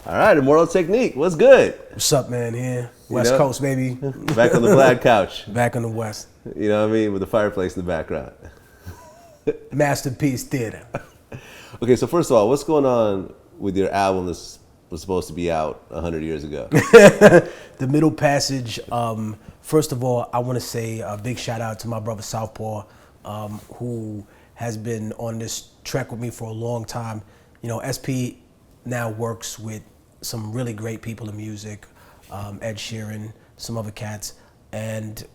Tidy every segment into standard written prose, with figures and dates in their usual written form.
All right, Immortal Technique. What's good? What's up, man? Here, West Coast, baby. Back on the black couch. Back on the West. You know what I mean? With the fireplace in the background. Masterpiece Theater. Okay, so first of all, what's going on with your album that was supposed to be out 100 years ago? The Middle Passage. First of all, I want to say a big shout out to my brother Southpaw, who has been on this trek with me for a long time. You know, SP now works with some really great people in music, Ed Sheeran, some other cats, and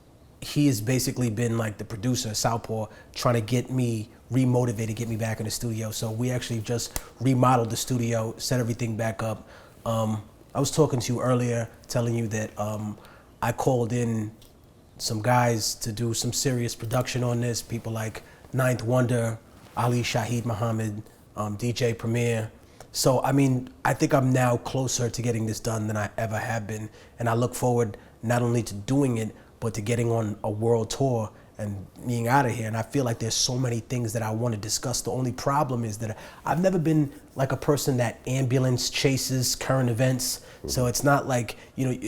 he has basically been like the producer, Southpaw, trying to get me remotivated, get me back in the studio. So we actually just remodeled the studio, set everything back up. I was talking to you earlier, telling you that I called in some guys to do some serious production on this, people like Ninth Wonder, Ali Shaheed Muhammad, DJ Premier. So, I mean, I think I'm now closer to getting this done than I ever have been. And I look forward not only to doing it, but to getting on a world tour and being out of here. And I feel like there's so many things that I want to discuss. The only problem is that I've never been like a person that ambulance chases current events. So it's not like, you know,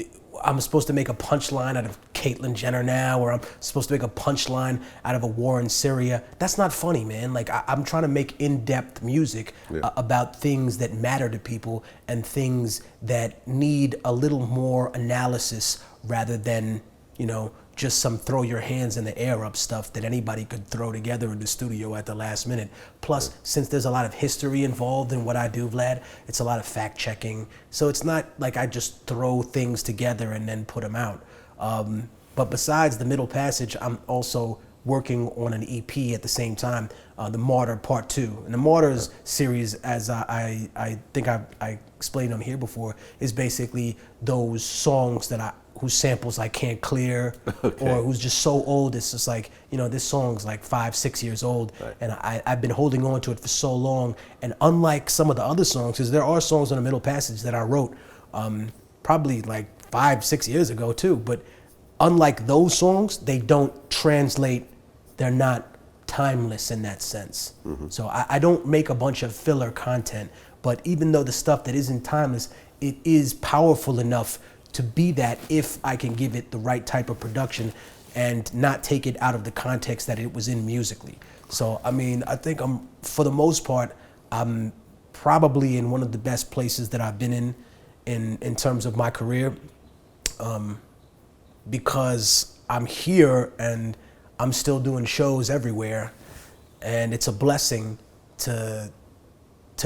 I'm supposed to make a punchline out of Caitlyn Jenner now, or I'm supposed to make a punchline out of a war in Syria. That's not funny, man. Like, I'm trying to make in-depth music about things that matter to people and things that need a little more analysis rather than, you know, just some throw your hands in the air up stuff that anybody could throw together in the studio at the last minute. Plus, since there's a lot of history involved in what I do, Vlad, it's a lot of fact checking. So it's not like I just throw things together and then put them out. But besides the Middle Passage, I'm also working on an EP at the same time, the Martyr Part 2. And the Martyrs series, as I think I explained them here before, is basically those songs that whose samples I can't clear, or who's just so old, it's just like, you know, this song's like 5-6 years old, and I've been holding on to it for so long. And unlike some of the other songs, because there are songs on the Middle Passage that I wrote probably like 5-6 years ago too, but unlike those songs, they don't translate, they're not timeless in that sense. So I don't make a bunch of filler content, but even though the stuff that isn't timeless, it is powerful enough to be that if I can give it the right type of production and not take it out of the context that it was in musically. So, I mean, I think for the most part, I'm probably in one of the best places that I've been in terms of my career, because I'm here and I'm still doing shows everywhere, and it's a blessing to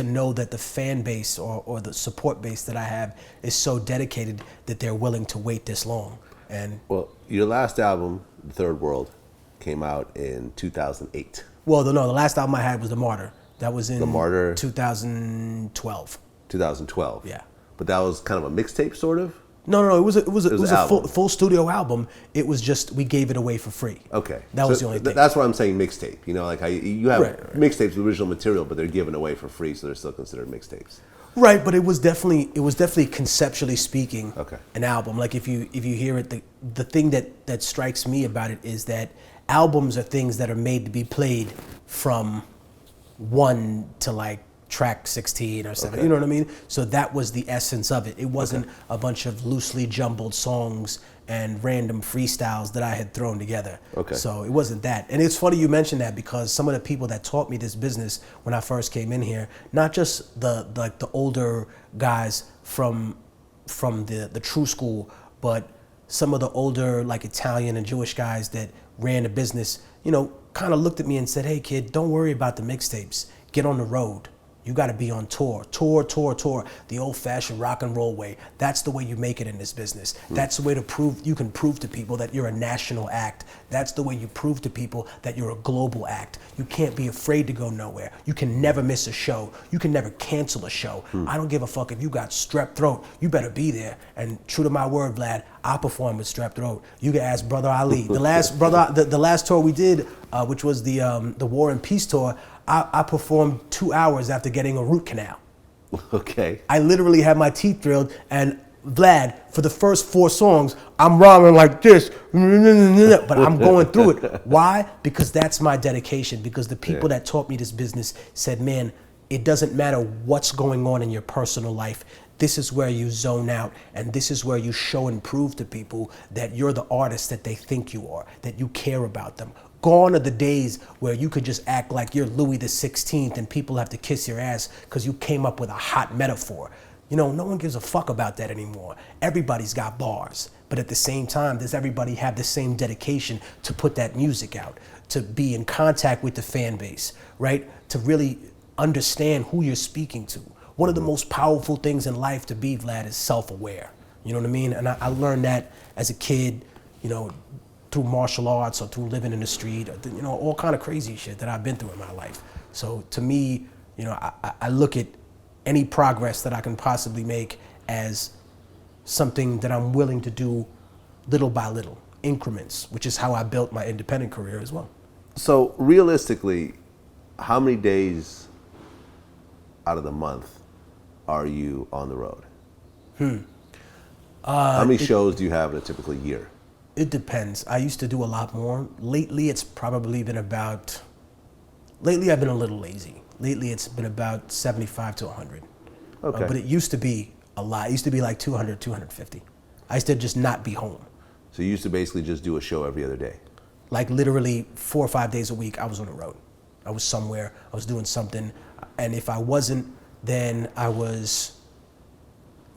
know that the fan base or the support base that I have is so dedicated that they're willing to wait this long. And well, your last album, The Third World, came out in 2008. Well, no, the last album I had was The Martyr. That was in The Martyr, 2012. 2012. Yeah. But that was kind of a mixtape, sort of? No, it was a full studio album. It was just, we gave it away for free. Okay. That was the only thing. That's why I'm saying mixtape. You know, like you have Right. mixtapes with original material, but they're given away for free, so they're still considered mixtapes. Right, but it was definitely conceptually speaking, an album. Like if you hear it, the thing that strikes me about it is that albums are things that are made to be played from 1 to like track 16 or 7, you know what I mean? So that was the essence of it. It wasn't a bunch of loosely jumbled songs and random freestyles that I had thrown together. So it wasn't that. And it's funny you mentioned that, because some of the people that taught me this business when I first came in here, not just the older guys from the true school, but some of the older like Italian and Jewish guys that ran the business, you know, kind of looked at me and said, "Hey kid, don't worry about the mixtapes. Get on the road. You got to be on tour, the old-fashioned rock and roll way. That's the way you make it in this business. That's the way you can prove to people that you're a national act. That's the way you prove to people that you're a global act. You can't be afraid to go nowhere. You can never miss a show. You can never cancel a show. I don't give a fuck if you got strep throat. You better be there. And true to my word, Vlad, I perform with strep throat. You can ask Brother Ali. The last tour we did, which was the War and Peace tour, I performed 2 hours after getting a root canal. Okay. I literally had my teeth drilled, and Vlad, for the first 4 songs, I'm rhyming like this, but I'm going through it. Why? Because that's my dedication. Because the people that taught me this business said, man, it doesn't matter what's going on in your personal life. this is where you zone out, and this is where you show and prove to people that you're the artist that they think you are, that you care about them. Gone are the days where you could just act like you're Louis the 16th and people have to kiss your ass because you came up with a hot metaphor. You know, no one gives a fuck about that anymore. Everybody's got bars. But at the same time, does everybody have the same dedication to put that music out, to be in contact with the fan base, right? To really understand who you're speaking to. One of the most powerful things in life to be, Vlad, is self-aware. You know what I mean? And I learned that as a kid, you know, through martial arts or through living in the street, or, you know, all kind of crazy shit that I've been through in my life. So to me, you know, I look at any progress that I can possibly make as something that I'm willing to do little by little, increments, which is how I built my independent career as well. So realistically, how many days out of the month are you on the road? How many shows do you have in a typical year? It depends. I used to do a lot more. Lately, it's probably been lately I've been a little lazy. Lately, it's been about 75 to 100. Okay. But it used to be a lot. It used to be like 200, 250. I used to just not be home. So you used to basically just do a show every other day? Like literally 4 or 5 days a week, I was on the road. I was somewhere, I was doing something. And if I wasn't, then I was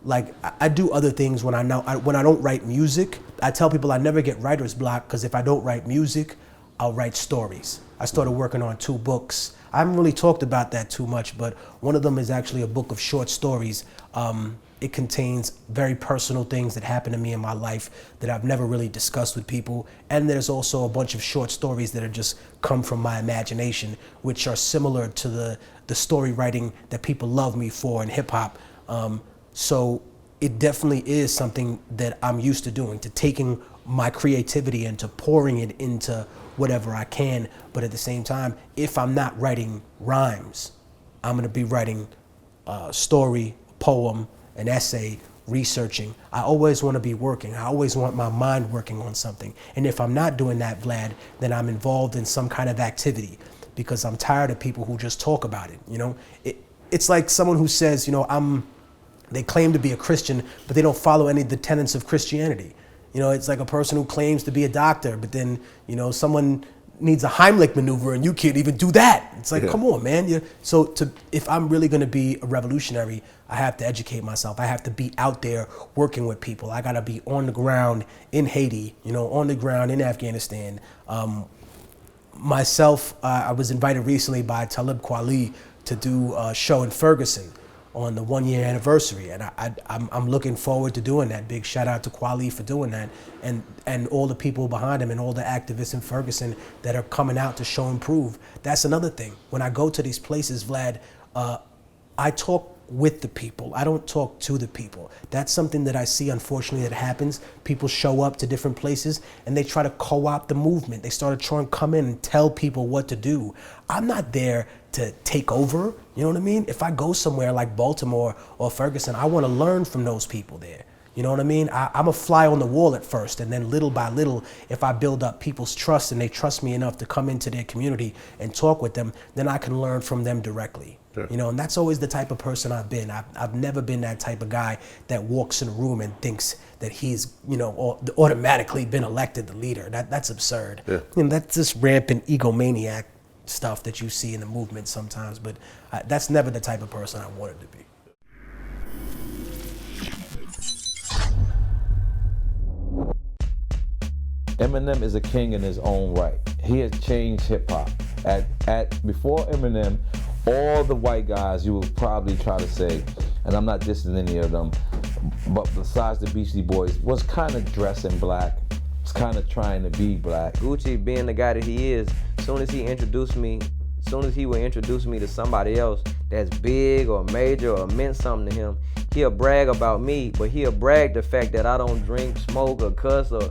like, I do other things when when I don't write music. I tell people I never get writer's block because if I don't write music, I'll write stories. I started working on 2 books. I haven't really talked about that too much, but one of them is actually a book of short stories. It contains very personal things that happened to me in my life that I've never really discussed with people. And there's also a bunch of short stories that are just come from my imagination, which are similar to the story writing that people love me for in hip hop. So it definitely is something that I'm used to doing, to taking my creativity and to pouring it into whatever I can. But at the same time, if I'm not writing rhymes, I'm gonna be writing a story, poem, an essay, researching. I always wanna be working. I always want my mind working on something. And if I'm not doing that, Vlad, then I'm involved in some kind of activity because I'm tired of people who just talk about it, you know? It's like someone who says, you know, they claim to be a Christian, but they don't follow any of the tenets of Christianity. You know, it's like a person who claims to be a doctor, but then, you know, someone needs a Heimlich maneuver and you can't even do that. It's like, come on, man. So if I'm really gonna be a revolutionary, I have to educate myself. I have to be out there working with people. I gotta be on the ground in Haiti, you know, on the ground in Afghanistan. Myself, I was invited recently by Talib Kweli to do a show in Ferguson on the 1-year anniversary, and I'm looking forward to doing that. Big shout out to Kweli for doing that, and all the people behind him and all the activists in Ferguson that are coming out to show and prove. That's another thing. When I go to these places, Vlad, I talk with the people. I don't talk to the people. That's something that I see, unfortunately, that happens. People show up to different places and they try to co-opt the movement. They start to try and come in and tell people what to do. I'm not there to take over, you know what I mean? If I go somewhere like Baltimore or Ferguson, I want to learn from those people there. You know what I mean? I'm a fly on the wall at first, and then little by little, if I build up people's trust and they trust me enough to come into their community and talk with them, then I can learn from them directly. Sure. You know, and that's always the type of person I've been. I've never been that type of guy that walks in a room and thinks that he's, you know, automatically been elected the leader. That's absurd. Yeah. And that's just rampant egomaniac stuff that you see in the movement sometimes, but that's never the type of person I wanted to be. Eminem is a king in his own right. He has changed hip hop. Before Eminem, all the white guys you would probably try to say, and I'm not dissing any of them, but besides the Beastie Boys, was kind of dressing black, was kind of trying to be black. Gucci being the guy that he is, as soon as he would introduce me to somebody else that's big or major or meant something to him, he'll brag about me, but he'll brag the fact that I don't drink, smoke, or cuss, or